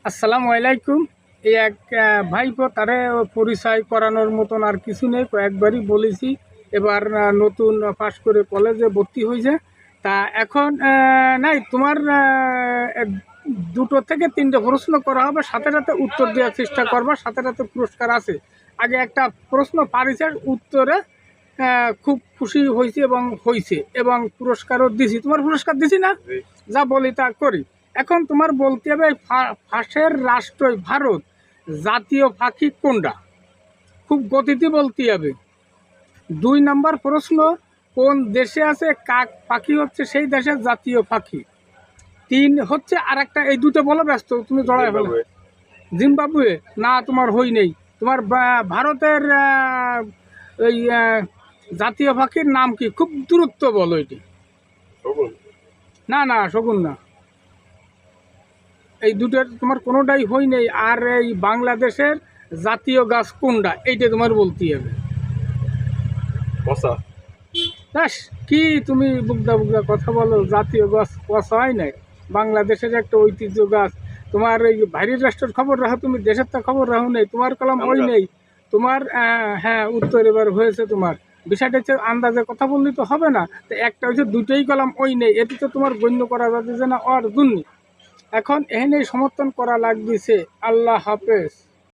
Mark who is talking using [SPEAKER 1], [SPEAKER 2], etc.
[SPEAKER 1] আসসালামু আলাইকুম। এই এক ভাইপো তারে পরিচয় করানোর মতন আর কিছু নেই, কয়েকবারই বলেছি। এবার নতুন পাশ করে কলেজে ভর্তি হয়েছে। তা এখন নাই তোমার দুটো থেকে তিনটে প্রশ্ন করা হবে, সাথে সাথে উত্তর দেওয়ার চেষ্টা করবা, সাথে সাথে পুরস্কার আছে। আগে একটা প্রশ্ন পারিছে, উত্তরে খুব খুশি হয়েছি এবং পুরস্কারও দিছি। তোমার পুরস্কার দিছি না? যা বলি তা করি। এখন তোমার বলতে হবে ফাঁসের রাষ্ট্রই ভারত, জাতীয় পাখি কোনটা? খুব গতিতে বলতে হবে। 2 নম্বর প্রশ্ন, কোন দেশে আছে কাক পাখি হচ্ছে সেই দেশের জাতীয় পাখি। 3 হচ্ছে আর একটা, এই দুটো বলো, ব্যস্ত তুমি জড়ায় ফেলো। জিম্বাবুয়ে না, তোমার হই নেই। তোমার ভারতের ওই জাতীয় পাখির নাম কি? খুব দূরত্ব বলো এটি। না না, শগুন না। এই দুটোর তোমার কোনোটাই হই নেই। আর এই বাংলাদেশের জাতীয় গাছ কোনটা, এইটা তোমার বলতে হবে। ব্যাস, কি তুমি বুকদা বুকদা কথা বলো, জাতীয় গাছ পচা হয় নাই। বাংলাদেশের একটা ঐতিহ্য গাছ। তোমার এই বাইরের রাষ্ট্রের খবর রাখো, তুমি দেশের তো খবর রাখো নেই, তোমার কলম ওই নেই। তোমার হ্যাঁ, উত্তর এবার হয়েছে তোমার। বিষয়টা হচ্ছে আন্দাজে কথা বললে তো হবে না। তো একটা হচ্ছে দুটোই কলম ওই নেই, এটি তো তোমার গণ্য করা যাচ্ছে না অর্জুন। এখন এখানে সমর্থন করা লাগতেছে। আল্লাহ হাফেজ।